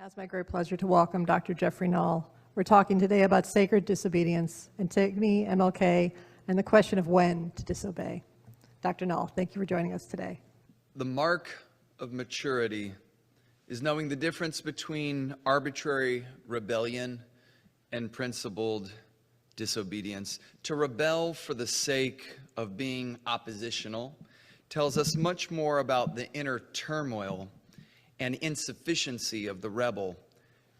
It's my great pleasure to welcome Dr. Jeffrey Nall. We're talking today about sacred disobedience, Antigone, MLK, and the question of when to disobey. Dr. Nall, thank you for joining us today. The mark of maturity is knowing the difference between arbitrary rebellion and principled disobedience. To rebel for the sake of being oppositional tells us much more about the inner turmoil and insufficiency of the rebel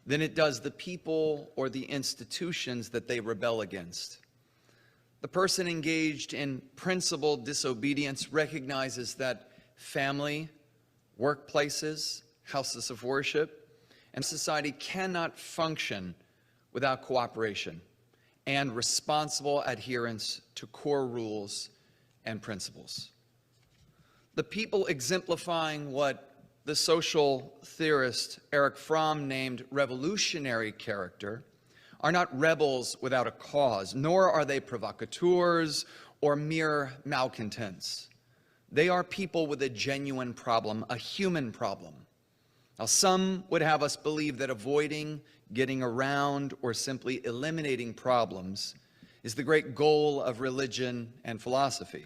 than it does the people or the institutions that they rebel against. The person engaged in principled disobedience recognizes that family, workplaces, houses of worship, and society cannot function without cooperation and responsible adherence to core rules and principles. The people exemplifying what the social theorist Erich Fromm named revolutionary character are not rebels without a cause, nor are they provocateurs or mere malcontents. They are people with a genuine problem, a human problem. Now, some would have us believe that avoiding, getting around, or simply eliminating problems is the great goal of religion and philosophy.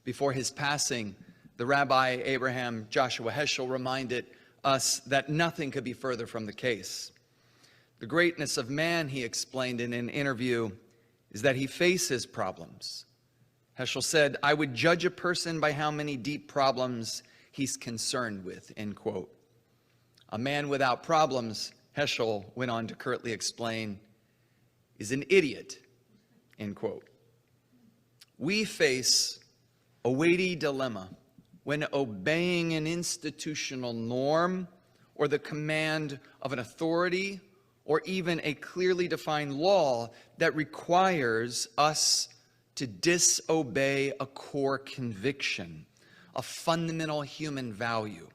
Before his passing, the Rabbi Abraham Joshua Heschel reminded us that nothing could be further from the case. The greatness of man, he explained in an interview, is that he faces problems. Heschel said, "I would judge a person by how many deep problems he's concerned with," end quote. A man without problems, Heschel went on to curtly explain, is an idiot, end quote. We face a weighty dilemma when obeying an institutional norm or the command of an authority or even a clearly defined law that requires us to disobey a core conviction, a fundamental human value.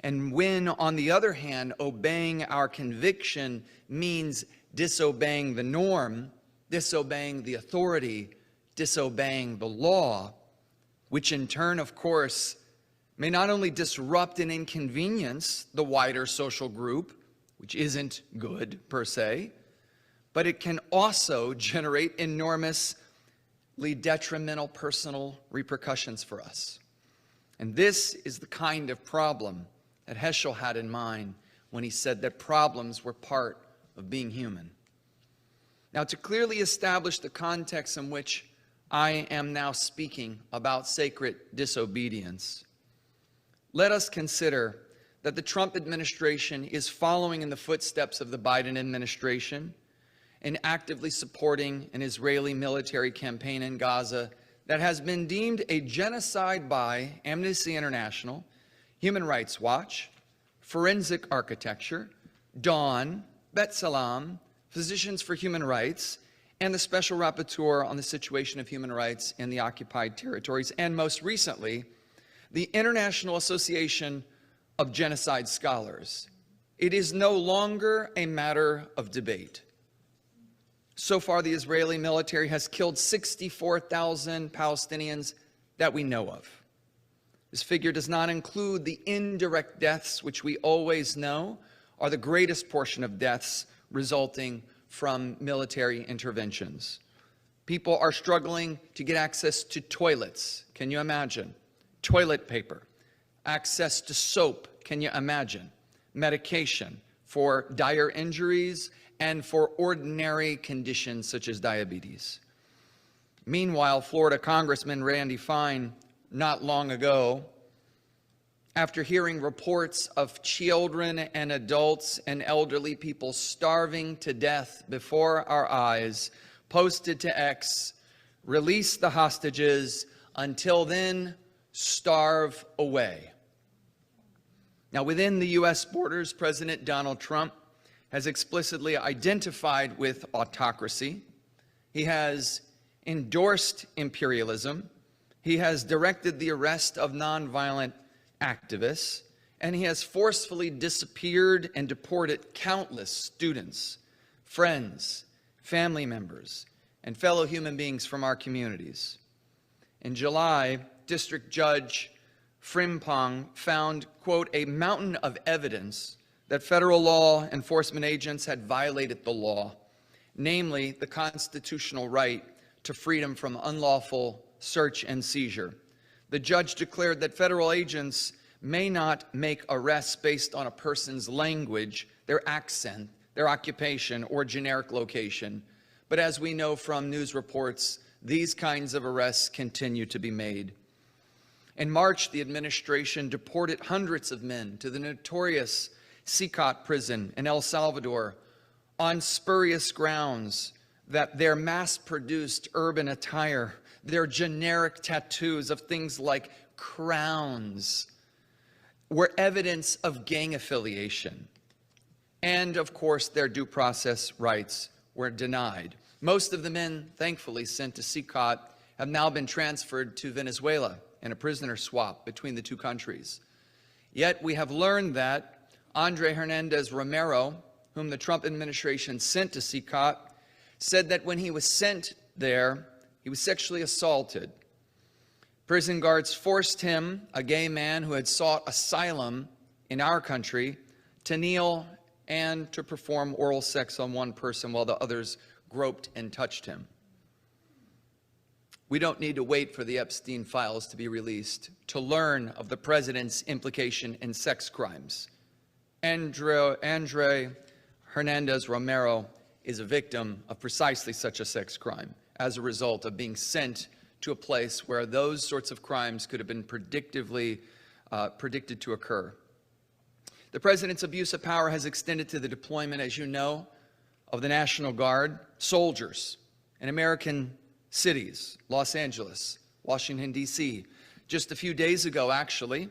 And when, on the other hand, obeying our conviction means disobeying the norm, disobeying the authority, disobeying the law, which in turn, of course, may not only disrupt and inconvenience the wider social group, which isn't good per se, but it can also generate enormously detrimental personal repercussions for us. And this is the kind of problem that Heschel had in mind when he said that problems were part of being human. Now, to clearly establish the context in which I am now speaking about sacred disobedience, let us consider that the Trump administration is following in the footsteps of the Biden administration and actively supporting an Israeli military campaign in Gaza that has been deemed a genocide by Amnesty International, Human Rights Watch, Forensic Architecture, Dawn, B'Tselem, Physicians for Human Rights, and the Special Rapporteur on the Situation of Human Rights in the Occupied Territories, and most recently, the International Association of Genocide Scholars. It is no longer a matter of debate. So far, the Israeli military has killed 64,000 Palestinians that we know of. This figure does not include the indirect deaths, which we always know are the greatest portion of deaths resulting from military interventions. People are struggling to get access to toilets. Can you imagine? Toilet paper. Access to soap. Can you imagine? Medication for dire injuries and for ordinary conditions such as diabetes. Meanwhile, Florida Congressman Randy Fine, not long ago, after hearing reports of children and adults and elderly people starving to death before our eyes, posted to X, "Release the hostages, until then, starve away." Now, within the U.S. borders, President Donald Trump has explicitly identified with autocracy. He has endorsed imperialism. He has directed the arrest of nonviolent activists, and he has forcefully disappeared and deported countless students, friends, family members, and fellow human beings from our communities. In July, District Judge Frimpong found, quote, "a mountain of evidence that federal law enforcement agents had violated the law, namely the constitutional right to freedom from unlawful search and seizure. The judge declared that federal agents may not make arrests based on a person's language, their accent, their occupation, or generic location. But as we know from news reports, these kinds of arrests continue to be made. In March, the administration deported hundreds of men to the notorious Sikot prison in El Salvador on spurious grounds that their mass-produced urban attire, their generic tattoos of things like crowns, were evidence of gang affiliation. And, of course, their due process rights were denied. Most of the men, thankfully, sent to Sikot have now been transferred to Venezuela in a prisoner swap between the two countries. Yet we have learned that Andre Hernandez Romero, whom the Trump administration sent to Sikot, said that when he was sent there, he was sexually assaulted. Prison guards forced him, a gay man who had sought asylum in our country, to kneel and to perform oral sex on one person while the others groped and touched him. We don't need to wait for the Epstein files to be released to learn of the president's implication in sex crimes. Andre Hernandez Romero is a victim of precisely such a sex crime as a result of being sent to a place where those sorts of crimes could have been predicted to occur. The president's abuse of power has extended to the deployment, as you know, of the National Guard, soldiers in American cities, Los Angeles, Washington, D.C. Just a few days ago, actually,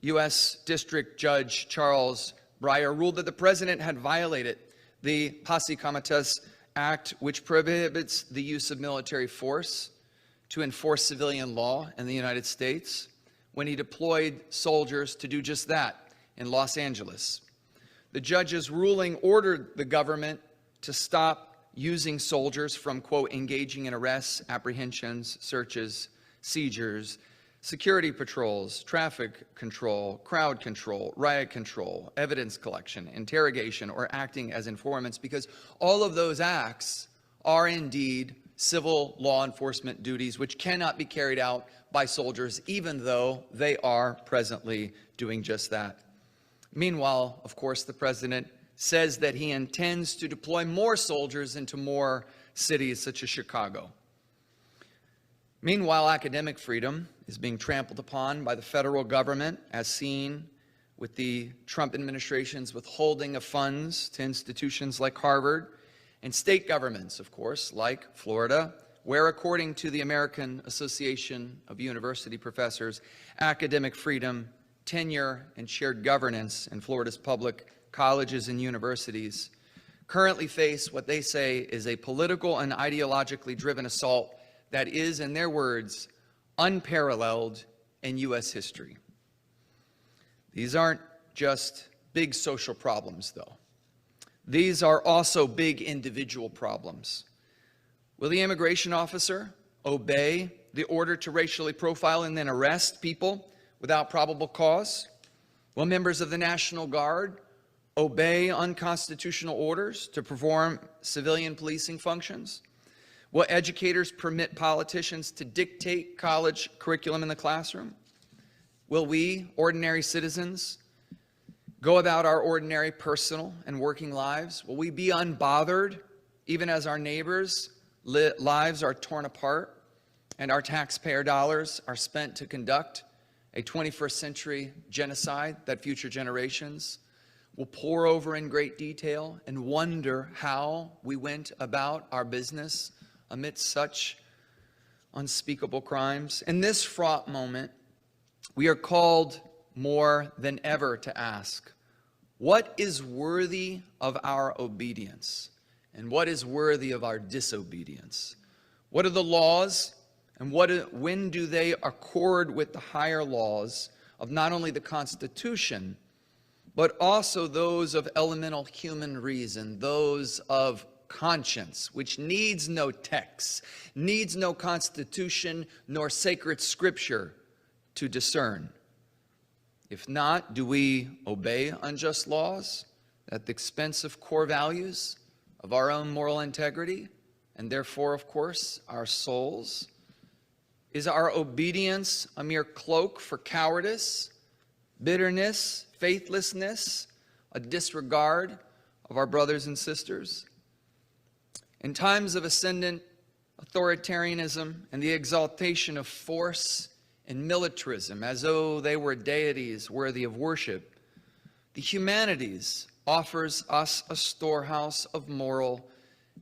U.S. District Judge Charles Breyer ruled that the president had violated the Posse Comitatus Act, which prohibits the use of military force to enforce civilian law in the United States, when he deployed soldiers to do just that in Los Angeles. The judge's ruling ordered the government to stop using soldiers from, quote, engaging in arrests, apprehensions, searches, seizures, security patrols, traffic control, crowd control, riot control, evidence collection, interrogation, or acting as informants, because all of those acts are indeed civil law enforcement duties which cannot be carried out by soldiers, even though they are presently doing just that. Meanwhile, of course, the president says that he intends to deploy more soldiers into more cities such as Chicago. Meanwhile, academic freedom is being trampled upon by the federal government, as seen with the Trump administration's withholding of funds to institutions like Harvard, and state governments, of course, like Florida, where, according to the American Association of University Professors, academic freedom, tenure, and shared governance in Florida's public colleges and universities currently face what they say is a political and ideologically driven assault that is, in their words, unparalleled in U.S. history. These aren't just big social problems, though. These are also big individual problems. Will the immigration officer obey the order to racially profile and then arrest people without probable cause? Will members of the National Guard obey unconstitutional orders to perform civilian policing functions? Will educators permit politicians to dictate college curriculum in the classroom? Will we, ordinary citizens, go about our ordinary personal and working lives? Will we be unbothered even as our neighbors' lives are torn apart and our taxpayer dollars are spent to conduct a 21st century genocide that future generations will pore over in great detail and wonder how we went about our business amidst such unspeakable crimes? In this fraught moment, we are called more than ever to ask, what is worthy of our obedience and what is worthy of our disobedience? What are the laws and when do they accord with the higher laws of not only the Constitution, but also those of elemental human reason, those of conscience, which needs no text, needs no constitution, nor sacred scripture to discern? If not, do we obey unjust laws at the expense of core values, of our own moral integrity, and therefore, of course, our souls? Is our obedience a mere cloak for cowardice, bitterness, faithlessness, a disregard of our brothers and sisters? In times of ascendant authoritarianism and the exaltation of force and militarism as though they were deities worthy of worship, the humanities offers us a storehouse of moral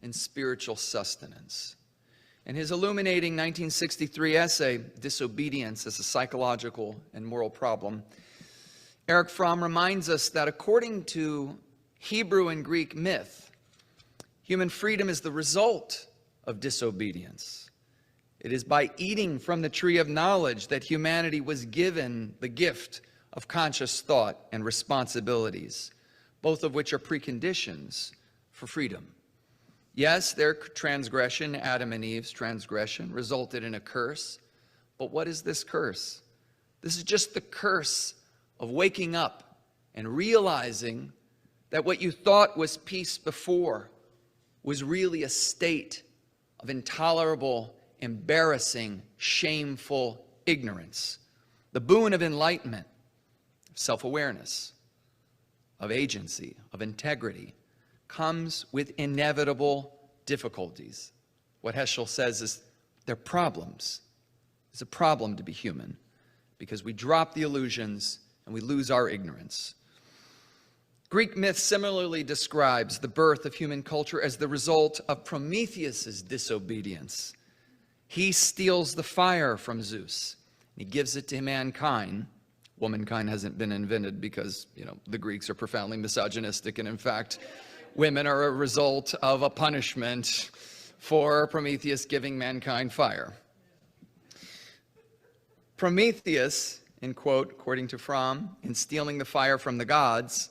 and spiritual sustenance. In his illuminating 1963 essay, Disobedience as a Psychological and Moral Problem, Erich Fromm reminds us that according to Hebrew and Greek myth, human freedom is the result of disobedience. It is by eating from the tree of knowledge that humanity was given the gift of conscious thought and responsibilities, both of which are preconditions for freedom. Yes, their transgression, Adam and Eve's transgression, resulted in a curse. But what is this curse? This is just the curse of waking up and realizing that what you thought was peace before was really a state of intolerable, embarrassing, shameful ignorance. The boon of enlightenment, of self-awareness, of agency, of integrity, comes with inevitable difficulties. What Heschel says is they're problems. It's a problem to be human because we drop the illusions and we lose our ignorance. Greek myth similarly describes the birth of human culture as the result of Prometheus's disobedience. He steals the fire from Zeus. He gives it to mankind. Womankind hasn't been invented because, the Greeks are profoundly misogynistic, and in fact, women are a result of a punishment for Prometheus giving mankind fire. Prometheus, in quote, according to Fromm, in stealing the fire from the gods,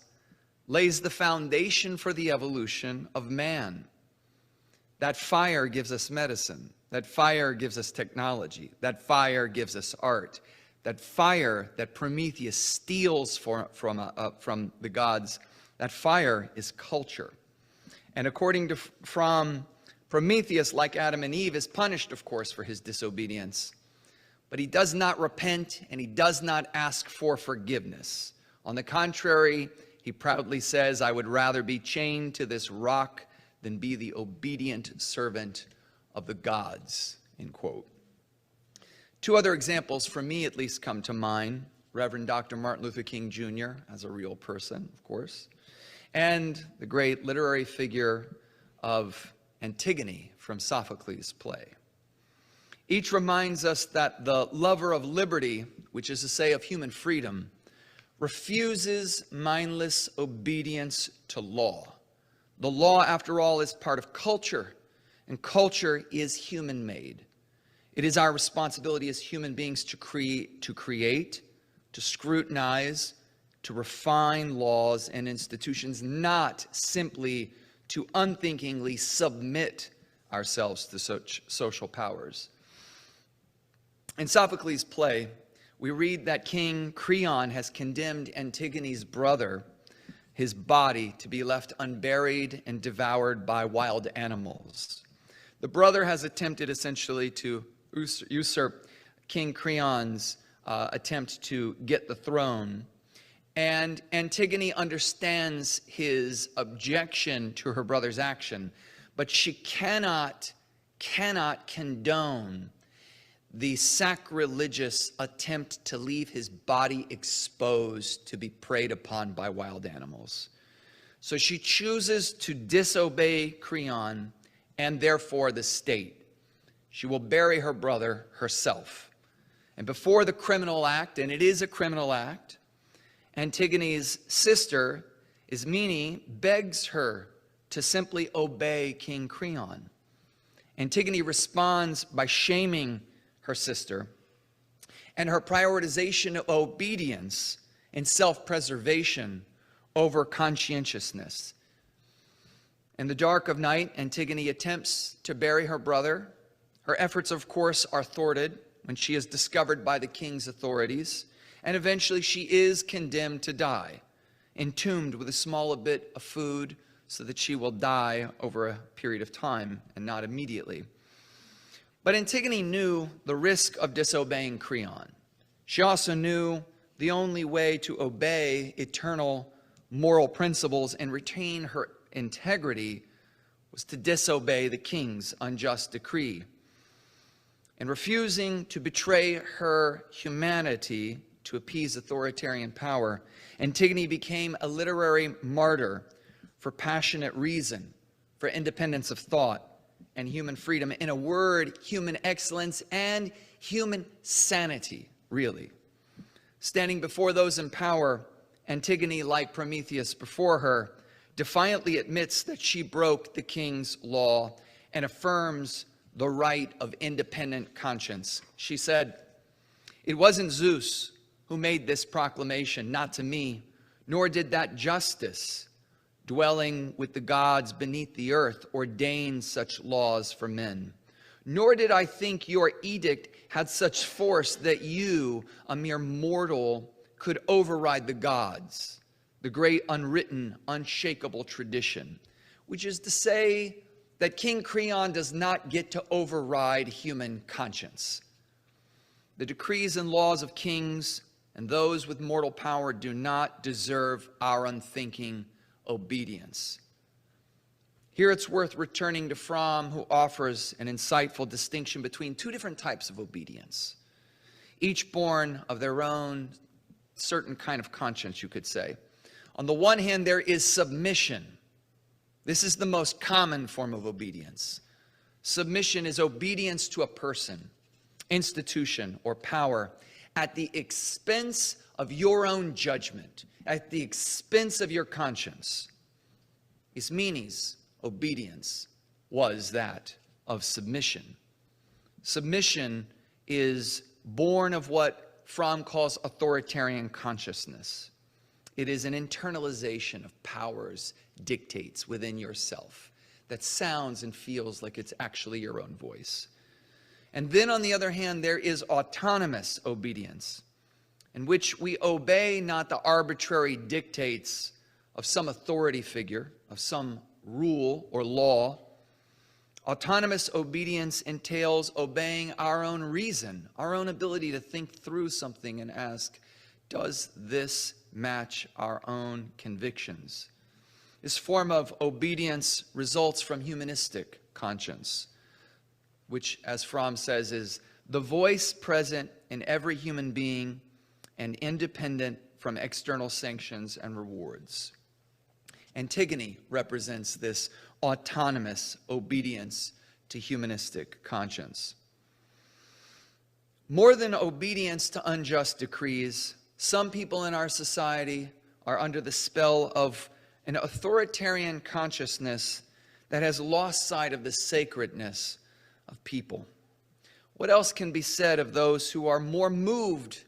lays the foundation for the evolution of man. That fire gives us medicine. That fire gives us technology. That fire gives us art. That fire that Prometheus steals from the gods, that fire is culture. And according to Fromm, Prometheus, like Adam and Eve, is punished, of course, for his disobedience. But he does not repent and he does not ask for forgiveness. On the contrary, he proudly says, "I would rather be chained to this rock than be the obedient servant of the gods," end quote. Two other examples, for me at least, come to mind. Reverend Dr. Martin Luther King Jr., as a real person, of course, and the great literary figure of Antigone from Sophocles' play. Each reminds us that the lover of liberty, which is to say of human freedom, refuses mindless obedience to law. The law, after all, is part of culture, and culture is human-made. It is our responsibility as human beings to create, to scrutinize, to refine laws and institutions, not simply to unthinkingly submit ourselves to such social powers. In Sophocles' play, we read that King Creon has condemned Antigone's brother, his body, to be left unburied and devoured by wild animals. The brother has attempted essentially to usurp King Creon's attempt to get the throne. And Antigone understands his objection to her brother's action, but she cannot condone the sacrilegious attempt to leave his body exposed to be preyed upon by wild animals. So she chooses to disobey Creon and therefore the state. She will bury her brother herself. And before the criminal act, and it is a criminal act, Antigone's sister, Ismene, begs her to simply obey King Creon. Antigone responds by shaming her sister, and her prioritization of obedience and self-preservation over conscientiousness. In the dark of night, Antigone attempts to bury her brother. Her efforts, of course, are thwarted when she is discovered by the king's authorities, and eventually she is condemned to die, entombed with a small bit of food so that she will die over a period of time and not immediately. But Antigone knew the risk of disobeying Creon. She also knew the only way to obey eternal moral principles and retain her integrity was to disobey the king's unjust decree. And refusing to betray her humanity to appease authoritarian power, Antigone became a literary martyr for passionate reason, for independence of thought and human freedom. In a word, human excellence and human sanity, really. Standing before those in power, Antigone, like Prometheus before her, defiantly admits that she broke the king's law and affirms the right of independent conscience. She said, "It wasn't Zeus who made this proclamation, not to me, nor did that justice, dwelling with the gods beneath the earth, ordain such laws for men. Nor did I think your edict had such force that you, a mere mortal, could override the gods, the great unwritten, unshakable tradition," which is to say that King Creon does not get to override human conscience. The decrees and laws of kings and those with mortal power do not deserve our unthinking obedience. Here it's worth returning to Fromm, who offers an insightful distinction between two different types of obedience, each born of their own certain kind of conscience, you could say. On the one hand, there is submission. This is the most common form of obedience. Submission is obedience to a person, institution, or power at the expense of your own judgment, at the expense of your conscience. Ismenes' obedience was that of submission. Submission is born of what Fromm calls authoritarian consciousness. It is an internalization of powers, dictates within yourself that sounds and feels like it's actually your own voice. And then on the other hand, there is autonomous obedience, in which we obey not the arbitrary dictates of some authority figure, of some rule or law. Autonomous obedience entails obeying our own reason, our own ability to think through something and ask, does this match our own convictions? This form of obedience results from humanistic conscience, which, as Fromm says, is the voice present in every human being and independent from external sanctions and rewards. Antigone represents this autonomous obedience to humanistic conscience. More than obedience to unjust decrees, some people in our society are under the spell of an authoritarian consciousness that has lost sight of the sacredness of people. What else can be said of those who are more moved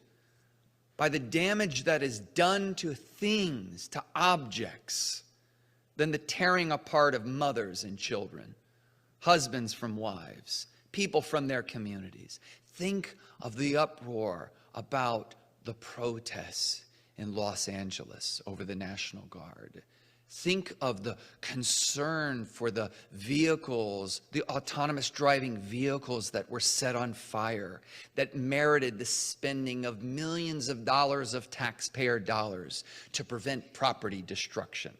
by the damage that is done to things, to objects, than the tearing apart of mothers and children, husbands from wives, people from their communities? Think of the uproar about the protests in Los Angeles over the National Guard. Think of the concern for the vehicles, the autonomous driving vehicles that were set on fire, that merited the spending of millions of dollars of taxpayer dollars to prevent property destruction.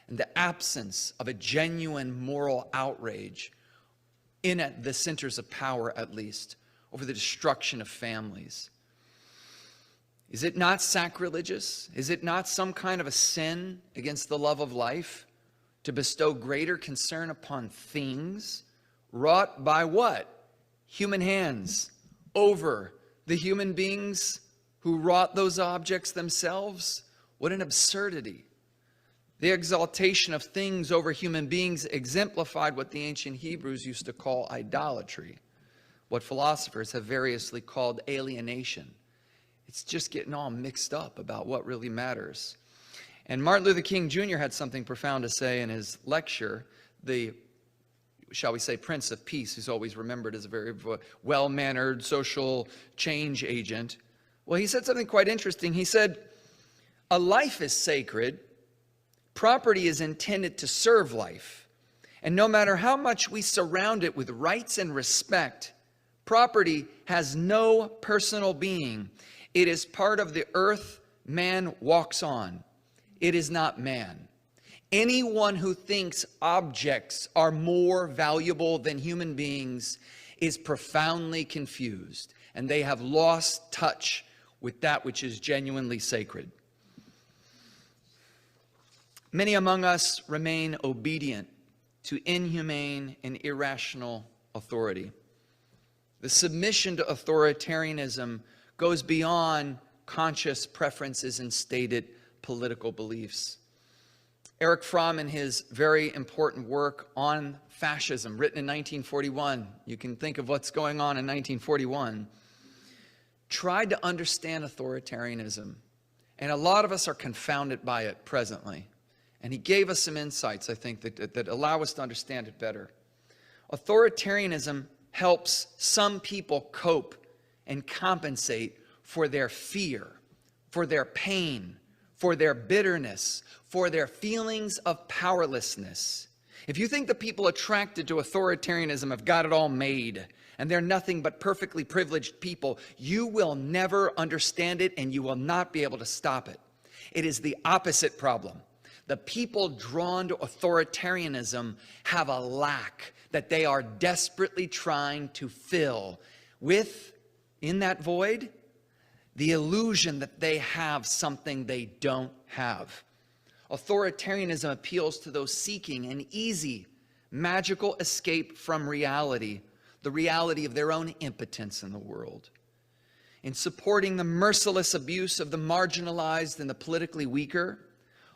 And the absence of a genuine moral outrage in the centers of power, at least, over the destruction of families. Is it not sacrilegious? Is it not some kind of a sin against the love of life to bestow greater concern upon things wrought by what? Human hands over the human beings who wrought those objects themselves? What an absurdity. The exaltation of things over human beings exemplified what the ancient Hebrews used to call idolatry, what philosophers have variously called alienation. It's just getting all mixed up about what really matters. And Martin Luther King Jr. had something profound to say in his lecture. The, shall we say, Prince of Peace, who's always remembered as a very well-mannered social change agent, Well, he said something quite interesting. He said, a life is sacred. Property is intended to serve life. And no matter how much we surround it with rights and respect, property has no personal being. It is part of the earth man walks on. It is not man. Anyone who thinks objects are more valuable than human beings is profoundly confused, and they have lost touch with that which is genuinely sacred. Many among us remain obedient to inhumane and irrational authority. The submission to authoritarianism goes beyond conscious preferences and stated political beliefs. Erich Fromm, in his very important work on fascism, written in 1941, you can think of what's going on in 1941, tried to understand authoritarianism. And a lot of us are confounded by it presently. And he gave us some insights, I think, that allow us to understand it better. Authoritarianism helps some people cope and compensate for their fear, for their pain, for their bitterness, for their feelings of powerlessness. If you think the people attracted to authoritarianism have got it all made, and they're nothing but perfectly privileged people, you will never understand it, and you will not be able to stop it. It is the opposite problem. The people drawn to authoritarianism have a lack that they are desperately trying to fill with, in that void, the illusion that they have something they don't have. Authoritarianism appeals to those seeking an easy, magical escape from reality, the reality of their own impotence in the world. In supporting the merciless abuse of the marginalized and the politically weaker,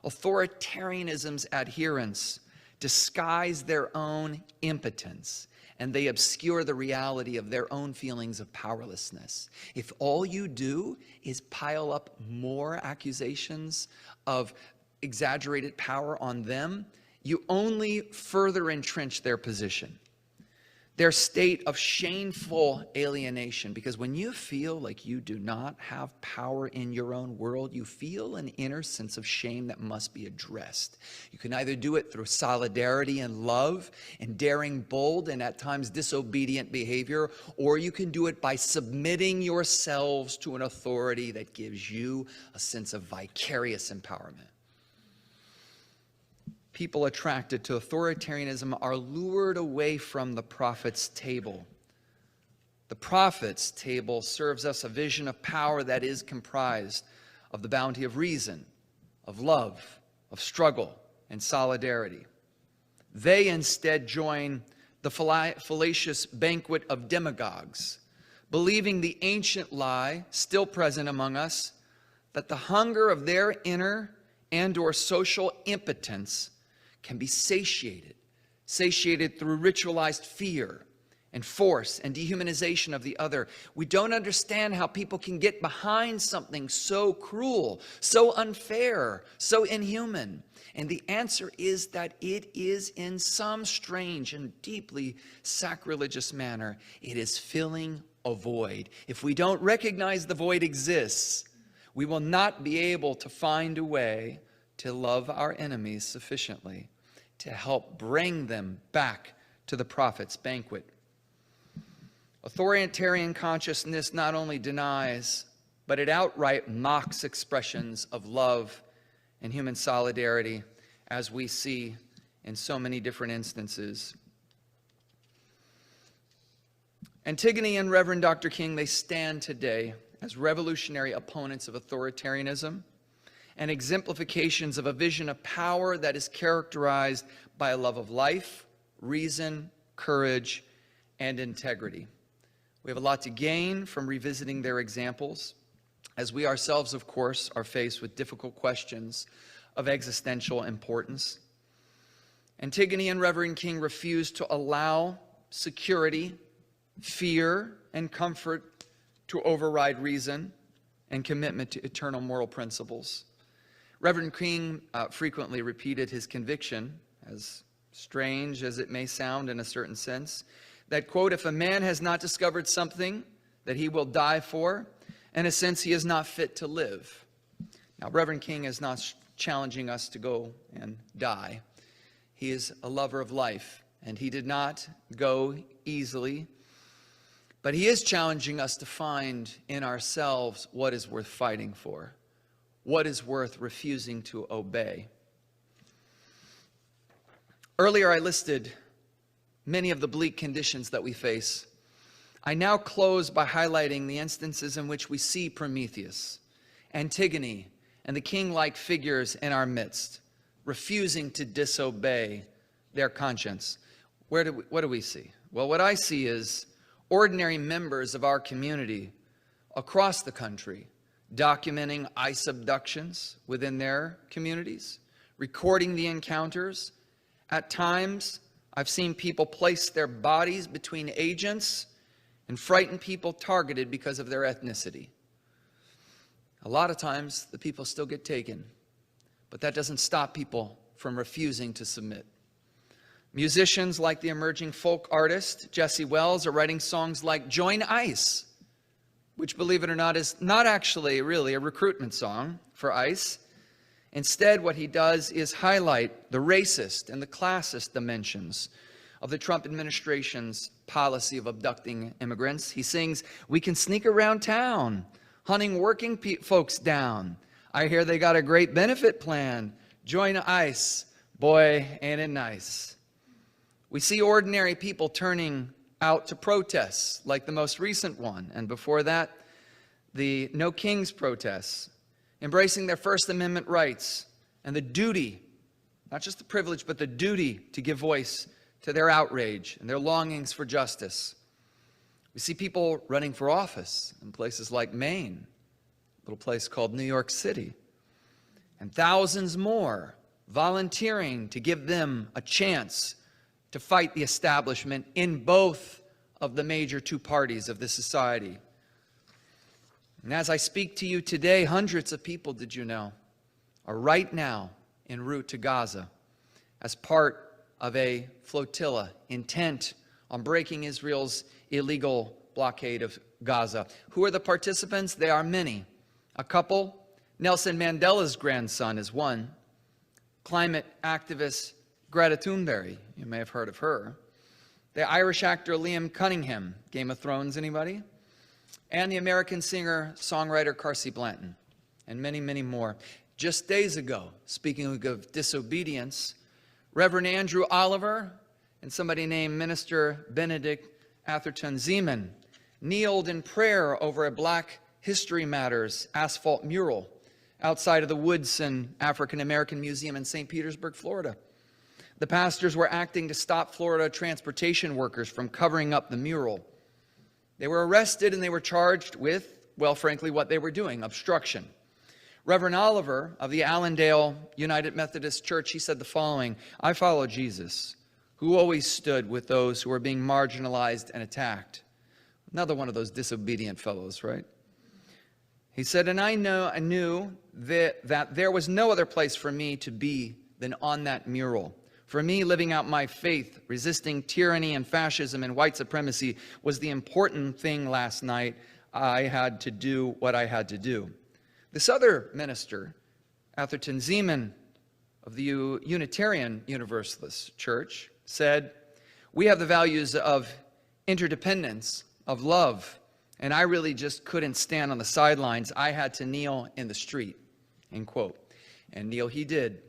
authoritarianism's adherents disguise their own impotence, and they obscure the reality of their own feelings of powerlessness. If all you do is pile up more accusations of exaggerated power on them, you only further entrench their position, their state of shameful alienation. Because when you feel like you do not have power in your own world, you feel an inner sense of shame that must be addressed. You can either do it through solidarity and love and daring, bold, and at times disobedient behavior, or you can do it by submitting yourselves to an authority that gives you a sense of vicarious empowerment. People attracted to authoritarianism are lured away from the prophet's table. The prophet's table serves us a vision of power that is comprised of the bounty of reason, of love, of struggle, and solidarity. They instead join the fallacious banquet of demagogues, believing the ancient lie, still present among us, that the hunger of their inner and/or social impotence can be satiated through ritualized fear and force and dehumanization of the other. We don't understand how people can get behind something so cruel, so unfair, so inhuman. And the answer is that it is, in some strange and deeply sacrilegious manner, it is filling a void. If we don't recognize the void exists, we will not be able to find a way to love our enemies sufficiently to help bring them back to the prophet's banquet. Authoritarian consciousness not only denies, but it outright mocks expressions of love and human solidarity, as we see in so many different instances. Antigone and Reverend Dr. King, they stand today as revolutionary opponents of authoritarianism and exemplifications of a vision of power that is characterized by a love of life, reason, courage, and integrity. We have a lot to gain from revisiting their examples, as we ourselves, of course, are faced with difficult questions of existential importance. Antigone and Reverend King refused to allow security, fear, and comfort to override reason and commitment to eternal moral principles. Reverend King frequently repeated his conviction, as strange as it may sound in a certain sense, that, quote, if a man has not discovered something that he will die for, In a sense, he is not fit to live. Now, Reverend King is not challenging us to go and die. He is a lover of life, and he did not go easily. But he is challenging us to find in ourselves what is worth fighting for, what is worth refusing to obey. Earlier, I listed many of the bleak conditions that we face. I now close by highlighting the instances in which we see Prometheus, Antigone, and the king-like figures in our midst, refusing to disobey their conscience. What do we see? Well, what I see is ordinary members of our community across the country documenting ICE abductions within their communities, recording the encounters. At times, I've seen people place their bodies between agents and frighten people targeted because of their ethnicity. A lot of times, the people still get taken, but that doesn't stop people from refusing to submit. Musicians like the emerging folk artist Jesse Wells are writing songs like Join ICE, which, believe it or not, is not actually really a recruitment song for ICE. Instead, what he does is highlight the racist and the classist dimensions of the Trump administration's policy of abducting immigrants. He sings, "We can sneak around town, hunting working folks down. I hear they got a great benefit plan. Join ICE. Boy, ain't it nice." We see ordinary people turning out to protests, like the most recent one, and before that, the No Kings protests, embracing their First Amendment rights and the duty, not just the privilege, but the duty to give voice to their outrage and their longings for justice. We see people running for office in places like Maine, a little place called New York City, and thousands more volunteering to give them a chance to fight the establishment in both of the major two parties of this society. And as I speak to you today, hundreds of people, did you know, are right now en route to Gaza as part of a flotilla intent on breaking Israel's illegal blockade of Gaza. Who are the participants? They are many. A couple, Nelson Mandela's grandson is one. Climate activist Greta Thunberg, you may have heard of her. The Irish actor Liam Cunningham, Game of Thrones, anybody? And the American singer-songwriter Carsey Blanton, and many, many more. Just days ago, speaking of disobedience, Reverend Andrew Oliver and somebody named Minister Benedict Atherton Zeman kneeled in prayer over a Black History Matters asphalt mural outside of the Woodson African American Museum in St. Petersburg, Florida. The pastors were acting to stop Florida transportation workers from covering up the mural. They were arrested and they were charged with, well, frankly, what they were doing, obstruction. Reverend Oliver of the Allendale United Methodist Church, he said the following: "I follow Jesus, who always stood with those who were being marginalized and attacked." Another one of those disobedient fellows, right? He said, "And I knew that there was no other place for me to be than on that mural. For me, living out my faith, resisting tyranny and fascism and white supremacy was the important thing last night. I had to do what I had to do." This other minister, Atherton Zeman of the Unitarian Universalist Church, said, "We have the values of interdependence, of love, and I really just couldn't stand on the sidelines. I had to kneel in the street," end quote. And kneel he did.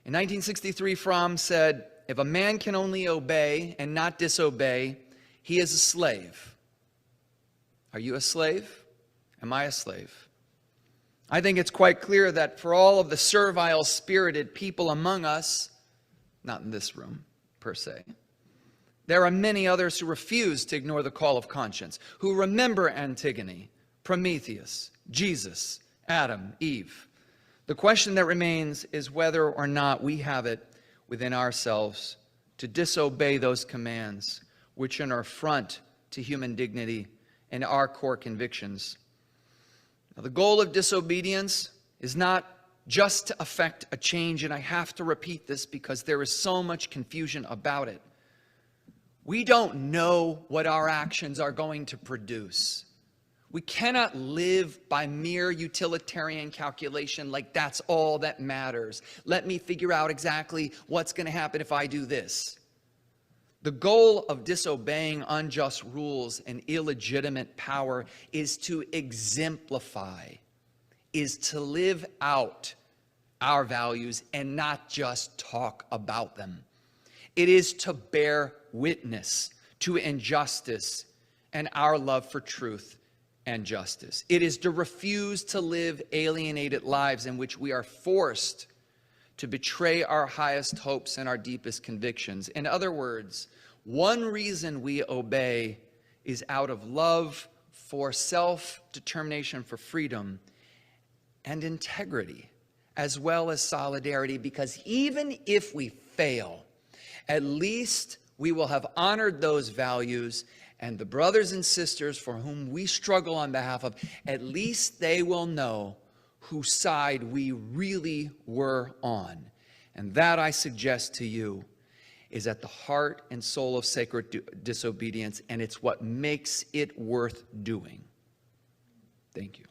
In 1963, Fromm said, "If a man can only obey and not disobey, he is a slave." Are you a slave? Am I a slave? I think it's quite clear that for all of the servile, spirited people among us, not in this room per se, there are many others who refuse to ignore the call of conscience, who remember Antigone, Prometheus, Jesus, Adam, Eve. The question that remains is whether or not we have it within ourselves to disobey those commands which are an affront to human dignity and our core convictions. Now, the goal of disobedience is not just to affect a change, and I have to repeat this because there is so much confusion about it. We don't know what our actions are going to produce. We cannot live by mere utilitarian calculation like that's all that matters. Let me figure out exactly what's going to happen if I do this. The goal of disobeying unjust rules and illegitimate power is to exemplify, is to live out our values and not just talk about them. It is to bear witness to injustice and our love for truth and justice. It is to refuse to live alienated lives in which we are forced to betray our highest hopes and our deepest convictions. In other words, one reason we obey is out of love for self-determination, for freedom and integrity, as well as solidarity, because even if we fail, at least we will have honored those values, and the brothers and sisters for whom we struggle on behalf of, at least they will know whose side we really were on. And that, I suggest to you, is at the heart and soul of sacred disobedience, and it's what makes it worth doing. Thank you.